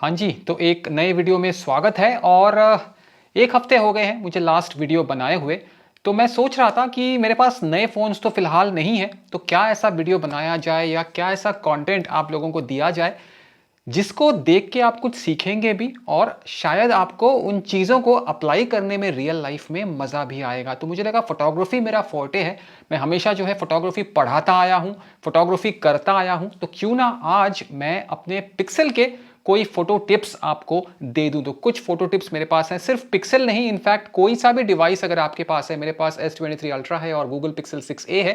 हाँ जी, तो एक नए वीडियो में स्वागत है और एक हफ्ते हो गए हैं मुझे लास्ट वीडियो बनाए हुए। तो मैं सोच रहा था कि मेरे पास नए फ़ोन्स तो फ़िलहाल नहीं है, तो क्या ऐसा वीडियो बनाया जाए या क्या ऐसा कंटेंट आप लोगों को दिया जाए, जिसको देख के आप कुछ सीखेंगे भी और शायद आपको उन चीज़ों को अप्लाई करने में रियल लाइफ में मज़ा भी आएगा। तो मुझे लगा फ़ोटोग्राफ़ी मेरा फ़ोर्टे है, मैं हमेशा जो है फ़ोटोग्राफ़ी पढ़ाता आया हूँ, फ़ोटोग्राफ़ी करता आया हूँ, तो क्यों ना आज मैं अपने पिक्सल के कोई फोटो टिप्स आपको दे दूं। तो कुछ फोटो टिप्स मेरे पास हैं, सिर्फ पिक्सल नहीं, इनफैक्ट कोई सा भी डिवाइस अगर आपके पास है, मेरे पास S23 अल्ट्रा है और गूगल पिक्सल 6a है,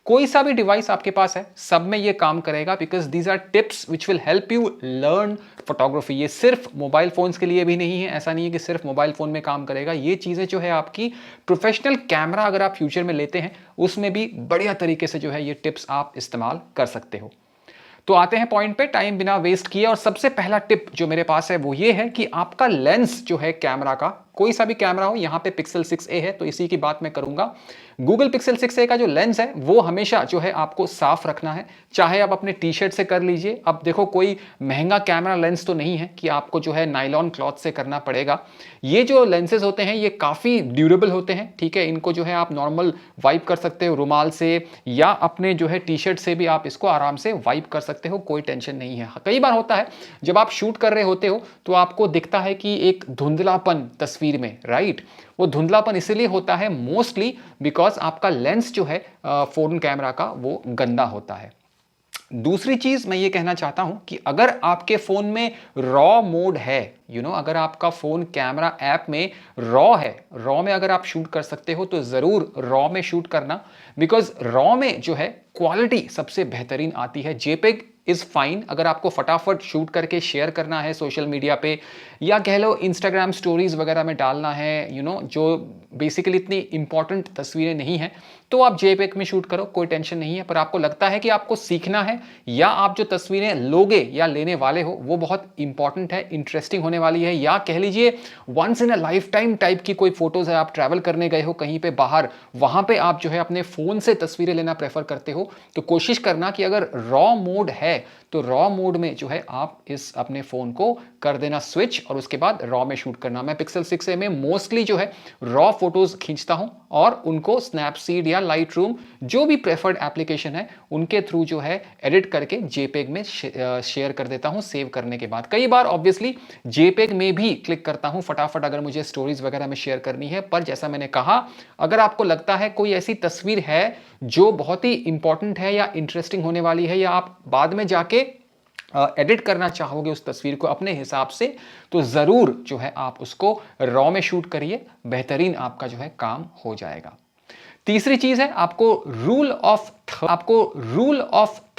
कोई सा भी डिवाइस आपके पास है, सब में ये काम करेगा because these are tips which will help you learn photography. ये सिर्फ मोबाइल फोन्स के लिए भी नहीं है, ऐसा नहीं है कि सिर्फ मोबाइल फोन में काम करेगा। ये चीजें जो है आपकी प्रोफेशनल कैमरा अगर आप फ्यूचर में लेते हैं उसमें भी बढ़िया तरीके से जो है ये टिप्स आप इस्तेमाल कर सकते हो। तो आते हैं पॉइंट पे टाइम बिना वेस्ट किए, और सबसे पहला टिप जो मेरे पास है वो ये है कि आपका लेंस जो है कैमरा का, कोई सा भी कैमरा हो, यहां पे पिक्सल 6a है तो इसी की बात मैं करूंगा। गूगल पिक्सल 6a का जो लेंस है वो हमेशा जो है आपको साफ रखना है, चाहे आप अपने टी शर्ट से कर लीजिए। अब देखो, कोई महंगा कैमरा लेंस तो नहीं है कि आपको जो है नायलॉन क्लॉथ से करना पड़ेगा। ये जो लेंसेज होते हैं ये काफ़ी ड्यूरेबल होते हैं, ठीक है। इनको जो है आप नॉर्मल वाइप कर सकते हो रुमाल से, या अपने जो है टी शर्ट से भी आप इसको आराम से वाइप कर सकते हो, कोई टेंशन नहीं है। कई बार होता है जब आप शूट कर रहे होते हो तो आपको दिखता है कि एक धुंधलापन तस्वीर में, राइट। वो धुंधलापन इसीलिए होता है मोस्टली बिकॉज आपका लेंस जो है फोन कैमरा का वो गंदा होता है। दूसरी चीज मैं ये कहना चाहता हूं कि अगर आपके फोन में रॉ मोड है, अगर आपका फोन कैमरा ऐप में रॉ है, रॉ में अगर आप शूट कर सकते हो तो जरूर रॉ में शूट करना, बिकॉज रॉ में जो है क्वालिटी सबसे बेहतरीन आती है। जेपेग इज फाइन अगर आपको फटाफट शूट करके शेयर करना है सोशल मीडिया पे, या कह लो इंस्टाग्राम स्टोरीज वगैरह में डालना है, जो बेसिकली इतनी इंपॉर्टेंट तस्वीरें नहीं है, तो आप जेपेग में शूट करो, कोई टेंशन नहीं है। पर आपको लगता है कि आपको सीखना है, या आप जो तस्वीरें लोगे या लेने वाले हो वो बहुत इंपॉर्टेंट है, इंटरेस्टिंग होने वाली है, या कह लीजिए once in a life time type की कोई फोटोज है, आप ट्रैवल करने गए हो कहीं पे बाहर, वहां पे आप जो है अपने फोन से तस्वीरें लेना प्रेफर करते हो, तो कोशिश करना कि अगर रॉ मोड है तो रॉ मोड में जो है आप इस अपने फोन को कर देना स्विच, और उसके बाद रॉ में शूट करना। मैं पिक्सल 6a में मोस्टली जो है रॉ फोटोज खींचता हूं और उनको स्नैपसीड या लाइटरूम, जो भी प्रेफर्ड एप्लीकेशन है, उनके थ्रू जो है एडिट करके जेपेग में शेयर कर देता हूं सेव करने के बाद। कई बार ऑब्वियसली जेपेग में भी क्लिक करता हूं फटाफट अगर मुझे स्टोरीज वगैरह में शेयर करनी है। पर जैसा मैंने कहा, अगर आपको लगता है कोई ऐसी तस्वीर है जो बहुत ही इंपॉर्टेंट है या इंटरेस्टिंग होने वाली है, या आप बाद में जाके एडिट करना चाहोगे उस तस्वीर को अपने हिसाब से, तो जरूर जो है आप उसको रॉ में शूट करिए, बेहतरीन आपका जो है काम हो जाएगा। तीसरी चीज है आपको रूल ऑफ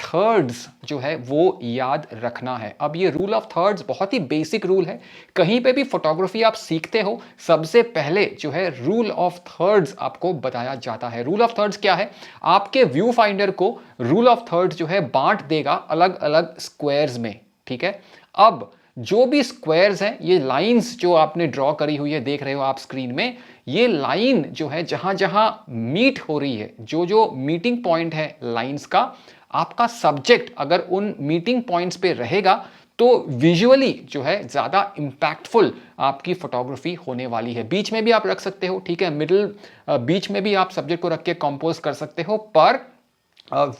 थर्ड्स जो है वो याद रखना है। अब ये रूल ऑफ थर्ड्स बहुत ही बेसिक रूल है, कहीं पे भी फोटोग्राफी आप सीखते हो सबसे पहले जो है रूल ऑफ थर्ड्स आपको बताया जाता है। रूल ऑफ थर्ड्स क्या है? आपके व्यू फाइंडर को रूल ऑफ थर्ड्स जो है बांट देगा अलग अलग स्क्वायर्स में, ठीक है। अब जो भी स्क्वायर्स हैं, ये लाइंस जो आपने ड्रॉ करी हुई है, देख रहे हो आप स्क्रीन में, ये लाइन जो है जहां जहां मीट हो रही है, जो जो मीटिंग पॉइंट है लाइंस का, आपका सब्जेक्ट अगर उन मीटिंग पॉइंट्स पे रहेगा तो विजुअली जो है ज्यादा इंपैक्टफुल आपकी फोटोग्राफी होने वाली है। बीच में भी आप रख सकते हो, ठीक है, मिडिल बीच में भी आप सब्जेक्ट को रख के कंपोज कर सकते हो, पर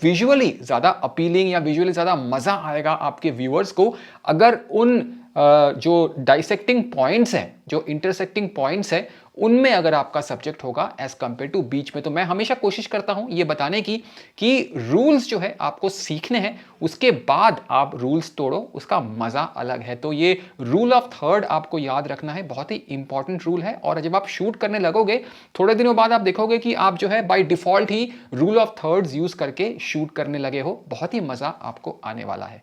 विजुअली ज्यादा अपीलिंग या विजुअली ज्यादा मजा आएगा आपके व्यूअर्स को अगर उन जो डाइसेक्टिंग पॉइंट्स हैं, जो इंटरसेक्टिंग पॉइंट्स हैं, उनमें अगर आपका सब्जेक्ट होगा एज कंपेयर टू बीच में। तो मैं हमेशा कोशिश करता हूं ये बताने की कि रूल्स जो है आपको सीखने हैं, उसके बाद आप रूल्स तोड़ो, उसका मजा अलग है। तो ये रूल ऑफ थर्ड आपको याद रखना है, बहुत ही इंपॉर्टेंट रूल है। और जब आप शूट करने लगोगे थोड़े दिनों बाद आप देखोगे कि आप जो है by default he rule of thirds use करके शूट करने लगे हो, बहुत ही मजा आपको आने वाला है।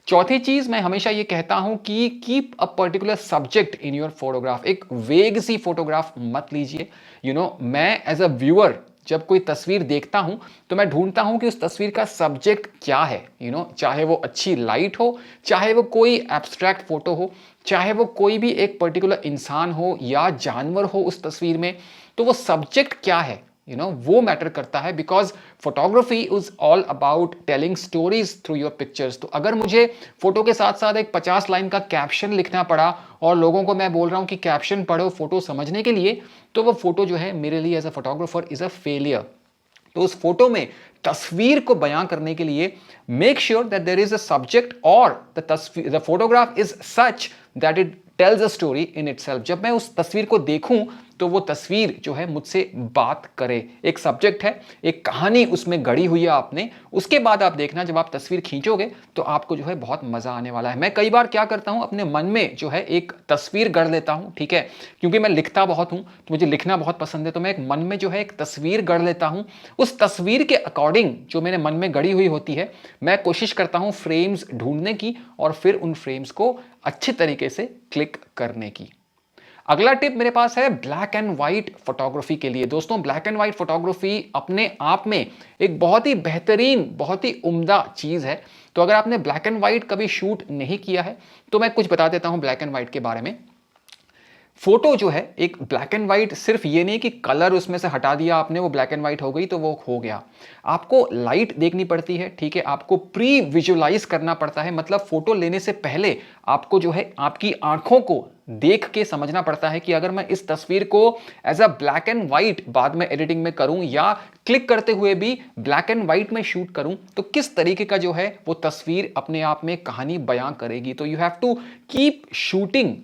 चौथी चीज मैं हमेशा ये कहता हूं कि keep a particular subject in your photograph. एक वेग सी फोटोग्राफ मत लीजिए। मैं एज अ व्यूअर जब कोई तस्वीर देखता हूं तो मैं ढूंढता हूं कि उस तस्वीर का सब्जेक्ट क्या है। चाहे वो अच्छी लाइट हो, चाहे वो कोई एब्स्ट्रैक्ट फोटो हो, चाहे वो कोई भी एक पर्टिकुलर इंसान हो या जानवर हो उस तस्वीर में, तो वो सब्जेक्ट क्या है वो मैटर करता है, because photography is all about telling stories through your pictures. तो अगर मुझे फोटो के साथ साथ एक 50 लाइन का कैप्शन लिखना पड़ा और लोगों को मैं बोल रहा हूं कि कैप्शन पढ़ो फोटो समझने के लिए, तो वो फोटो जो है मेरे लिए as a photographer is a failure. तो उस फोटो में तस्वीर को बयां करने के लिए make sure that there is a subject और the photograph is such that it tells a story in itself. जब मैं उस तस्वीर को देखूं तो वो तस्वीर जो है मुझसे बात करे। एक सब्जेक्ट है, एक कहानी उसमें गढ़ी हुई है आपने, उसके बाद आप देखना जब आप तस्वीर खींचोगे तो आपको जो है बहुत मजा आने वाला है। मैं कई बार क्या करता हूं, अपने मन में जो है एक तस्वीर गढ़ लेता हूं, ठीक है, क्योंकि मैं लिखता बहुत हूं तो मुझे लिखना बहुत पसंद है। तो मैं एक मन में जो है एक तस्वीर गढ़ लेता हूं, उस तस्वीर के अकॉर्डिंग जो मेरे मन में गढ़ी हुई होती है मैं कोशिश करता हूं फ्रेम्स ढूंढने की और फिर उन फ्रेम्स को अच्छी तरीके से क्लिक करने की। अगला टिप मेरे पास है ब्लैक एंड व्हाइट फोटोग्राफी के लिए। दोस्तों, ब्लैक एंड व्हाइट फोटोग्राफी अपने आप में एक बहुत ही बेहतरीन, बहुत ही उम्दा चीज है। तो अगर आपने ब्लैक एंड व्हाइट कभी शूट नहीं किया है तो मैं कुछ बता देता हूं ब्लैक एंड व्हाइट के बारे में। फोटो जो है एक ब्लैक एंड व्हाइट सिर्फ ये नहीं कि कलर उसमें से हटा दिया आपने, वो ब्लैक एंड व्हाइट हो गई तो वो हो गया। आपको लाइट देखनी पड़ती है, ठीक है, आपको प्री विजुअलाइज करना पड़ता है, मतलब फोटो लेने से पहले आपको जो है आपकी आंखों को देख के समझना पड़ता है कि अगर मैं इस तस्वीर को as a black and white बाद में एडिटिंग में करूं या क्लिक करते हुए भी ब्लैक एंड व्हाइट में शूट करूं तो किस तरीके का जो है वो तस्वीर अपने आप में कहानी बयां करेगी। तो you have to keep shooting,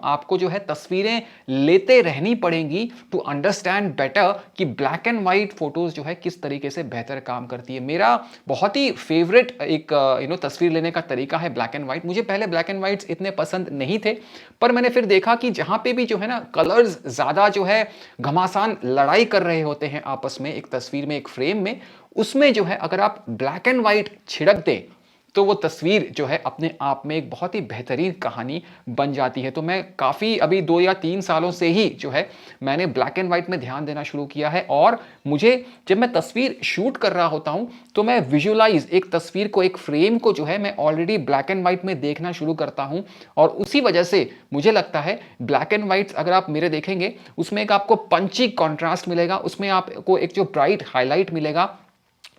आपको जो है तस्वीरें लेते रहनी पड़ेंगी टू अंडरस्टैंड बेटर कि ब्लैक एंड व्हाइट फोटोज जो है किस तरीके से बेहतर काम करती है। मेरा बहुत ही फेवरेट एक तस्वीर लेने का तरीका है ब्लैक एंड व्हाइट। मुझे पहले ब्लैक एंड व्हाइट्स इतने पसंद नहीं थे, पर मैंने फिर देखा कि जहां पे भी जो है ना कलर्स ज्यादा जो है घमासान लड़ाई कर रहे होते हैं आपस में एक तस्वीर में, एक फ्रेम में, उसमें जो है अगर आप ब्लैक एंड व्हाइट छिड़क दें तो वो तस्वीर जो है अपने आप में एक बहुत ही बेहतरीन कहानी बन जाती है। तो मैं काफ़ी अभी 2 या 3 सालों से ही जो है मैंने ब्लैक एंड व्हाइट में ध्यान देना शुरू किया है। और मुझे जब मैं तस्वीर शूट कर रहा होता हूं तो मैं विजुअलाइज एक तस्वीर को, एक फ्रेम को जो है मैं ऑलरेडी ब्लैक एंड व्हाइट में देखना शुरू करता हूं। और उसी वजह से मुझे लगता है ब्लैक एंड व्हाइट अगर आप मेरे देखेंगे उसमें एक आपको पंची कॉन्ट्रास्ट मिलेगा, उसमें आपको एक जो ब्राइट हाईलाइट मिलेगा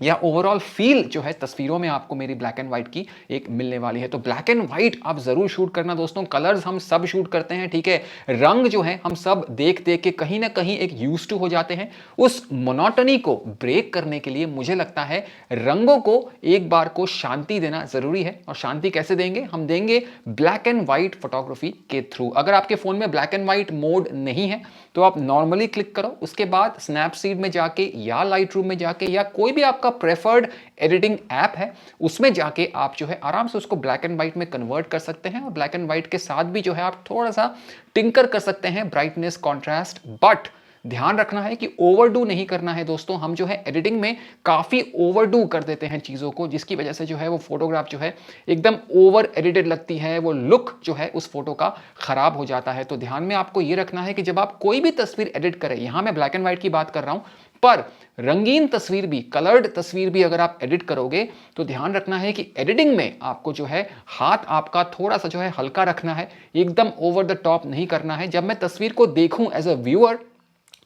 या ओवरऑल फील जो है तस्वीरों में आपको मेरी ब्लैक एंड व्हाइट की एक मिलने वाली है। तो ब्लैक एंड व्हाइट आप जरूर शूट करना दोस्तों। कलर्स हम सब शूट करते हैं, ठीक है, रंग जो है हम सब देख देख के कहीं ना कहीं एक यूज्ड टू हो जाते हैं। उस मोनोटनी को ब्रेक करने के लिए मुझे लगता है रंगों को एक बार को शांति देना जरूरी है। और शांति कैसे देंगे? हम देंगे ब्लैक एंड व्हाइट फोटोग्राफी के थ्रू। अगर आपके फोन में ब्लैक एंड व्हाइट मोड नहीं है तो आप नॉर्मली क्लिक करो, उसके बाद स्नैपसीड में जाके या लाइटरूम में जाके या कोई भी आपका प्रेफर्ड एडिटिंग ऐप है उसमें जाके आप जो है आराम से उसको ब्लैक एंड व्हाइट में कन्वर्ट कर सकते हैं। और ब्लैक एंड व्हाइट के साथ भी जो है आप थोड़ा सा टिंकर कर सकते हैं, ब्राइटनेस, कॉन्ट्रास्ट, बट ध्यान रखना है कि ओवरडू नहीं करना है दोस्तों। हम जो है एडिटिंग में काफी ओवरडू कर देते हैं चीजों को, जिसकी वजह से जो है वो फोटोग्राफ जो है एकदम ओवर एडिटेड लगती है, वो लुक जो है उस फोटो का खराब हो जाता है। तो ध्यान में आपको ये रखना है कि जब आप कोई भी तस्वीर एडिट करें, यहां मैं ब्लैक एंड व्हाइट की बात कर रहा हूं, पर रंगीन तस्वीर भी, कलर्ड तस्वीर भी अगर आप एडिट करोगे तो ध्यान रखना है कि एडिटिंग में आपको जो है हाथ आपका थोड़ा सा जो है हल्का रखना है, एकदम ओवर द टॉप नहीं करना है। जब मैं तस्वीर को देखूं एज अ व्यूअर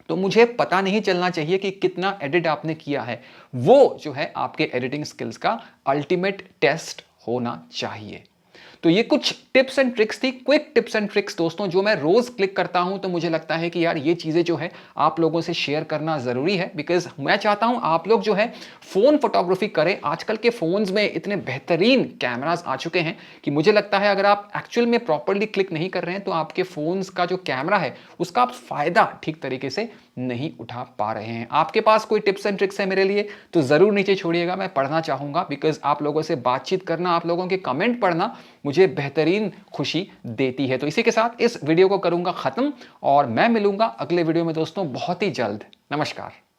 तो मुझे पता नहीं चलना चाहिए कि कितना एडिट आपने किया है। वो जो है आपके एडिटिंग स्किल्स का अल्टीमेट टेस्ट होना चाहिए। तो ये कुछ टिप्स एंड ट्रिक्स थी, क्विक टिप्स एंड ट्रिक्स दोस्तों, जो मैं रोज क्लिक करता हूं तो मुझे लगता है कि यार ये चीजें जो है आप लोगों से शेयर करना जरूरी है। बिकॉज मैं चाहता हूं आप लोग जो है फोन फोटोग्राफी करें। आजकल के फोन्स में इतने बेहतरीन कैमरास आ चुके हैं कि मुझे लगता है अगर आप एक्चुअल में प्रॉपरली क्लिक नहीं कर रहे हैं तो आपके फोन्स का जो कैमरा है उसका आप फायदा ठीक तरीके से नहीं उठा पा रहे हैं। आपके पास कोई टिप्स एंड ट्रिक्स है मेरे लिए तो जरूर नीचे छोड़िएगा, मैं पढ़ना चाहूंगा। बिकॉज आप लोगों से बातचीत करना, आप लोगों के कमेंट पढ़ना मुझे बेहतरीन खुशी देती है। तो इसी के साथ इस वीडियो को करूंगा खत्म और मैं मिलूंगा अगले वीडियो में दोस्तों बहुत ही जल्द। नमस्कार।